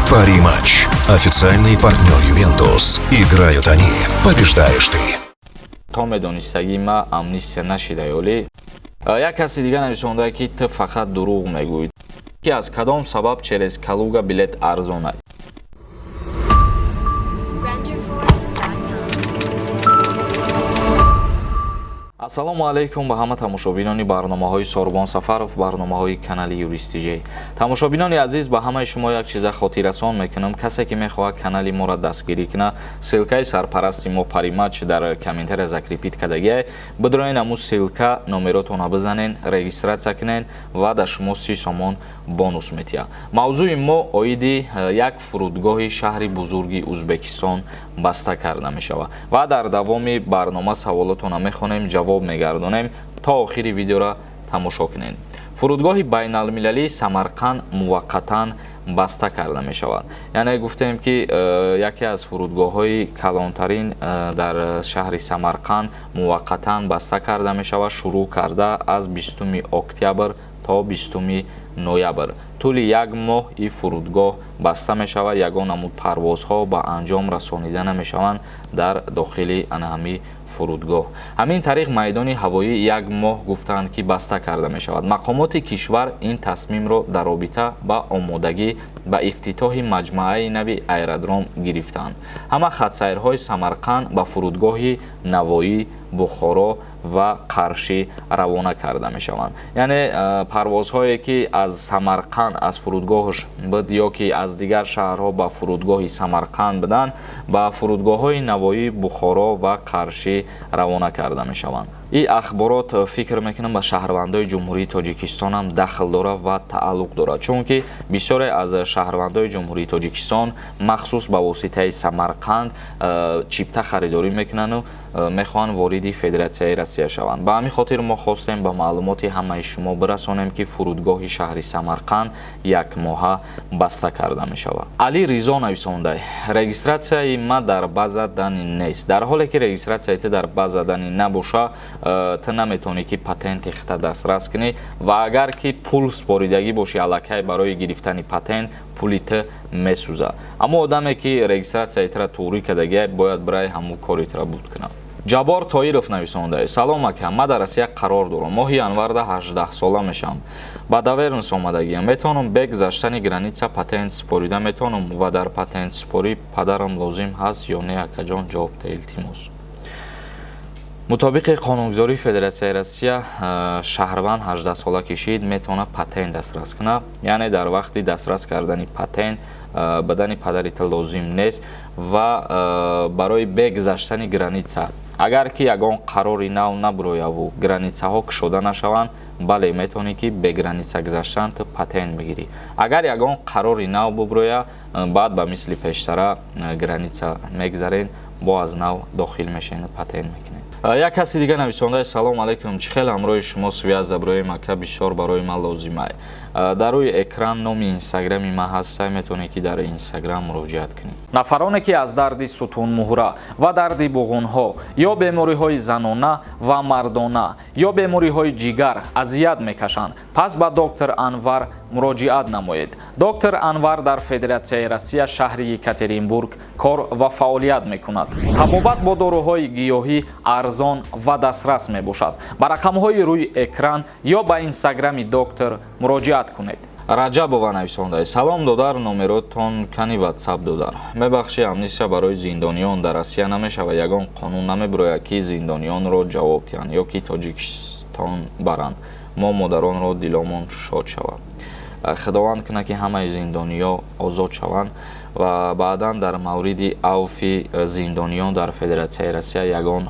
Пари-матч. Официальный партнер Ювентус. Играют они. Побеждаешь ты. То медони сагима амнистия нашидаёли. Як каси дига нависонда ки ту фақат дурӯғ мегӯед. Ки аз кадом сабаб через Калуга билет арзон аст? ассалому алайкум ба ҳама тамошобинони барномаҳои Сорбон Сафаров, барномаҳои канали Юристиҷей. Тамошобинони азиз, ба ҳамаи шумо як чиза хотиррасон мекунам. Касе ки мехоҳад канали моро дастгирӣ кунад, силкаи сарпарасти мо Пари-матч дар комментария закрепит кардагиай. Бидроен ҳамун силка номеротона бизанен, регистратсия кунен ва дар шумо 30 сомон бонус метиҳад. Мавзӯи мо оиди як фурудгоҳи шаҳри бузурги Узбекистон баста карда мешавад ва дар давоми барнома саволотона мехонем, ҷавоб мегардонем. то охири видеоро тамошо кунед. фурудгоҳи байналмилалии Самарқанд муваққатан баста карда мешавад. Яъне гуфтем ки яке аз фурудгоҳҳои калонтарин дар шаҳри Самарқанд муваққатан баста карда мешавад. Шурӯъ карда аз 20 октябр то 20 ноябр. тӯли як моҳ ин фурудгоҳ баста мешавад. ягон намуд парвозҳо ба анҷом расонида намешаванд дар дохили ҳамин фурудгоҳ. ҳамин тариқ майдони ҳавоӣ як моҳ гуфтанд ки баста карда мешавад. мақомоти кишвар ин тасмимро дар робита ба омодагӣ ба ифтитоҳи маҷмӯаи нави аэродром гирифтанд. ҳама хатсайрҳои Самарқанд ба фурудгоҳи Навоӣ, Бухоро ва Қаршӣ равона карда мешаванд. Яъне парвозҳое ки аз Самарқанд аз фурудгоҳш буд ё ки аз дигар шаҳрҳо ба фурудгоҳи Самарқанд буданд, ба фурудгоҳҳои Навоӣ, Бухоро ва Қаршӣ равона карда мешаванд. ин ахборот фикр мекунам ба шаҳрвандои ҷумҳурии Тоҷикистон ҳам дахл дорад ва тааллуқ дорад, чунки бисёре аз шаҳрвандои ҷумҳурии Тоҷикистон махсус ба воситаи Самарқанд чипта харидорӣ мекунанд мехоҳанд вориди Федератсияи Россия шаванд. ба ҳамин хотир мо хостем ба маълумоти ҳамаи шумо бирасонем ки фурудгоҳи шаҳри Самарқанд якмоҳа баста карда мешавад. Али Ризо нависонда: регистратсияи ма дар база дани нест. дар ҳоле ки регистратсияи дар база дани набоша, ту наметавонӣ ки патенти хита дастрас кунӣ ва агар ки пул споридагӣ боши аллакай барои гирифтани патент, пули ту месӯзад. аммо одаме ки регистратсияи тра туурӣ кардагиай бояд бирай ҳамун кори тра буд кунад. Ҷабор Тоиров нависонда: салом ака, ма дар Россия қарор дорам. моҳи январда 18 сола мешавам. ба давернус омадагиам. метавонам бе гузаштани граница патент спорида метавонам ва дар патент спорӣ падарам лозим ҳаст ё не акаҷон? ҷавобта илтимос. мутобиқи қонунгузории Федератсияи Россия, шаҳрванд 18 сола кишид метавонад патент дастрас кунад. яъне дар вақти дастрас кардани патент бадани падари ту лозим нест ва барои бе гузаштани граница, агар ки ягон қарори нав набирояву границаҳо кушода нашаванд, бале метавонӣ ки бе граница гузаштан ту патент бигирӣ. агар ягон қарори нав бубирояд, баъд ба мисли пештара граница мегзарен, бо аз нав дохил мешавед, патент мекунед. як каси дига нависонда: салом алайкум, чӣ хел ҳамроҳи шумо связ заброи ака бисёр барои ман лозим аст. дар рӯи экран номи инстаграми ман ҳаст, сай метавонед ки дар инстаграм муроҷиат кунед. нафароне ки аз дарди сутунмуҳра ва дарди буғунҳо ё бемориҳои занона ва мардона ё бемориҳои ҷигар азият мекашанд, пас ба доктор Анвар муроҷиат намоед. доктор Анвар дар Федератсияи Россия шаҳри Екатеринбург кор ва фаъолият мекунад. табобат бо доруҳои гиёҳӣ арзон ва дастрас мебошад. ба рақамҳои рӯи экран ё ба инстаграми доктор муроҷиат кунед. Раҷабова нависонда: салом додар, номеротон кани ватсап додар. мебахши амнистия барои зиндониён дар Россия намешавад. ягон қонун намебирояд ки зиндониёнро ҷавоб диҳанд ё ки Тоҷикистон баранд. мо модаронро диломон шод шавад. худованд кунад ки ҳамаи зиндониё озод шаванд ва баъдан дар мавриди авфи зиндониён дар Федератсияи Россия ягон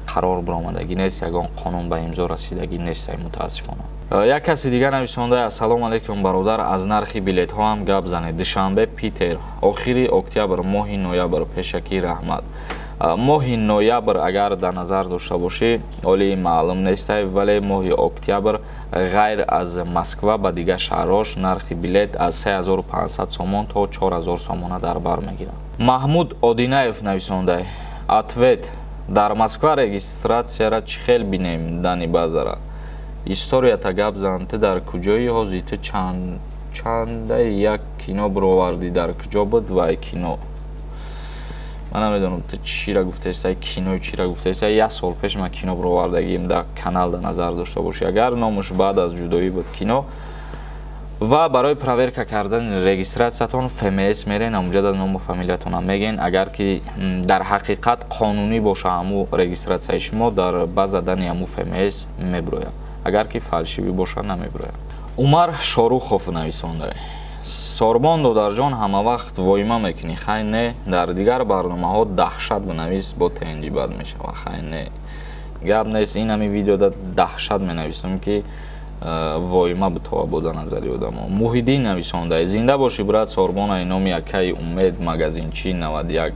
қарор биромадагӣ нест, ягон қонун ба имзо расидагӣ нест. мутаассифона. як каси дига нависонда: ассалому алайкум бародар, аз нархи билетҳо ҳам гап занед. душанбе Питер, охири октябр, моҳи ноябр, пешакӣ раҳмат. моҳи ноябр агар дар назар дошта бошӣ, оли маълум нестай, вале моҳи октябр ғайр аз Москва ба дигар шаҳрҳош нархи билет аз 3500 сомон то 4000 сомона дар бар мегирад. маҳмуд Одинаев нависонда: ответ дар Москва регистратсияра чӣ хел бинем дани базара. Историята гап зан ту дар куҷои ҳозир ту чандаи як кино бировардӣ дар куҷо буд вай кино. Ман намедонам ту чира гуфтаист, кинои чира гуфтаист. 1 сол пеш ман кино бировардагием дар канал да назар дошта бошӣ. Агар номуш баъд аз ҷудоӣ буд кино ва барои проверка кардани регистратсиятон ФМС мерен, амуҷа дар ному фамилиятона меген. Агар ки дар ҳақиқат қонунӣ боша ҳаму регистратсияи шумо дар база дани ҳаму ФМС мебирояд. Агар ки фалшивӣ боша намебирояд. Умар Шорухов нависонда. Сорбон Додарҷон ҳама вақт воима мекунӣ, хай не. Дар дигар барномаҳо даҳшат бинавис бо тенҷи бад мешава. Хай не. Гап нест ин ҳами видеода даҳшат менависам ки воима битова бода назари одамо. Муҳиддин нависонда. Зинда боши брат Сорбона иноми якаи Умед магазинчи 91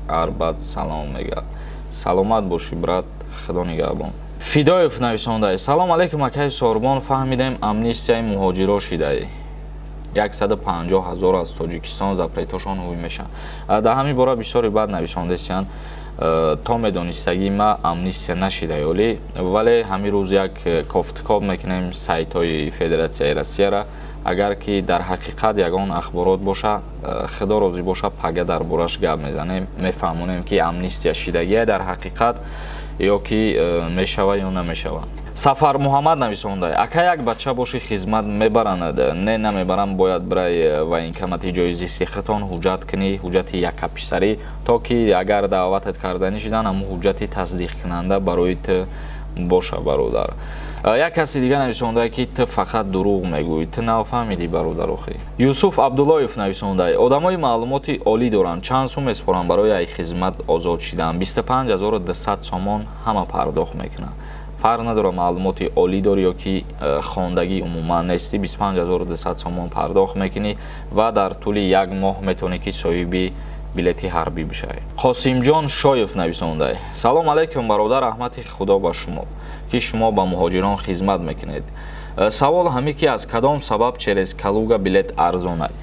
Арбат салом мегӯяд. Саломат боши брат, худо нигаҳбон. Фидоев нависонда. Салом алейкум акаи Сорбон, фаҳмидем амнистияи муҳоҷиро шидаи 150 000 аз Тоҷикистон запретошон ҳуй мешаванд. Дар ҳамин бора бисёри баъд нависондасиянд то медонистагӣ ма амнистия нашидаёли, вале ҳамин рӯз як кофтикоб мекунем сайтҳои Федератсияи Россияра. Агар ки дар ҳақиқат ягон ахборот боша, худо розӣ боша, пага дар бораш гап мезанем, мефаҳмонем ки амнистия шидагия дар ҳақиқат ё ки мешава ё намешава. Сафар Муҳаммад нависонда. Ака як бача боши хизмат мебаранд, не намебарам, бояд барои военкомати ҷоизи сихатон ҳуҷҷат кунӣ, ҳуҷҷати якаписарӣ, то ки агар даъватат карданӣ шидан ҳамун ҳуҷҷати тасдиқкунанда барои ту боша бародар. Як каси дигар нависонда ки ту фақат дурӯғ мегӯӣ, ту нафаҳмидӣ бародар охир. Юсуф Абдуллоев нависонда. Одамои маълумоти олӣ доранд, чанд сум месупоранд барои ай хизмат озод шидан. 25 200 сомон ҳама пардохт мекунанд. Фарқ надорад маълумоти олӣ дорӣ ё ки хондагӣ умуман нестӣ, 25 200 сомон пардохт мекунӣ ва дар тӯли як моҳ метавонӣ ки соҳиби билети ҳарбӣ бишавӣ. Қосимҷон Шоев нависонда. Салом алейкум бародар, раҳмати худо ба шумо ки шумо ба муҳоҷирон хизмат мекунед. Савол ҳамин ки аз кадом сабаб через Калуга билет арзон аст.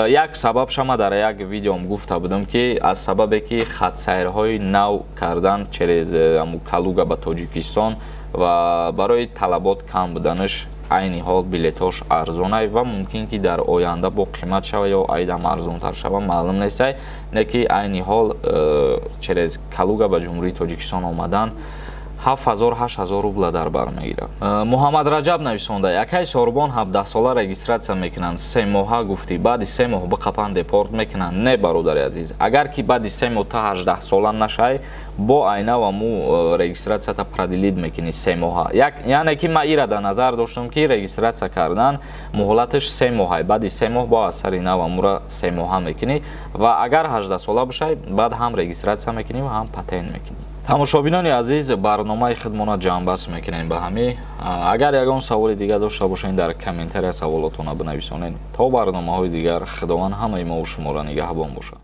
Як сабаб шама дар як видеом гуфта будам ки аз сабабе ки хатсайрҳои нав кардан через Калуга ба Тоҷикистон ва барои талабот кам буданаш айни ҳол билетош арзон аст ва мумкин ки дар оянда бо қимат шава ё айдам арзонтар шава, маълум нест, не ки айни ҳол через Калуга ба ҷумҳурии Тоҷикистон омадан 7000-8000 рубла дар бар мегирад. Муҳаммад Раҷаб нависонда. Акаи Сорбон 17 сола регистратсия мекунанд, 3 моҳа гуфтӣ, баъди 3 моҳ биқапанд депорт мекунанд. Не бародари азиз, агар ки баъди 3 моҳ та 18 сола нашай, бо айна ва му регистратсията продлид мекунӣ 3 моҳа. Яъне ки ман ира дар назар доштам ки регистратсия кардан муҳлаташ 3 моҳа, баъди 3 моҳ бо аз сари нав ва мура 3 моҳа мекунӣ ва агар 18 сола бошай, баъд ҳам регистратсия мекунӣ ва ҳам патент мекунӣ. тамошобинони азиз, барномаи худмона ҷамъбаст мекунем ба ҳамӣ. Агар ягон саволи дигар дошта бошед дар комментария саволотона бинависонед. То барномаҳои дигар, худованд ҳамаи мо ва шуморо нигаҳбон бошад.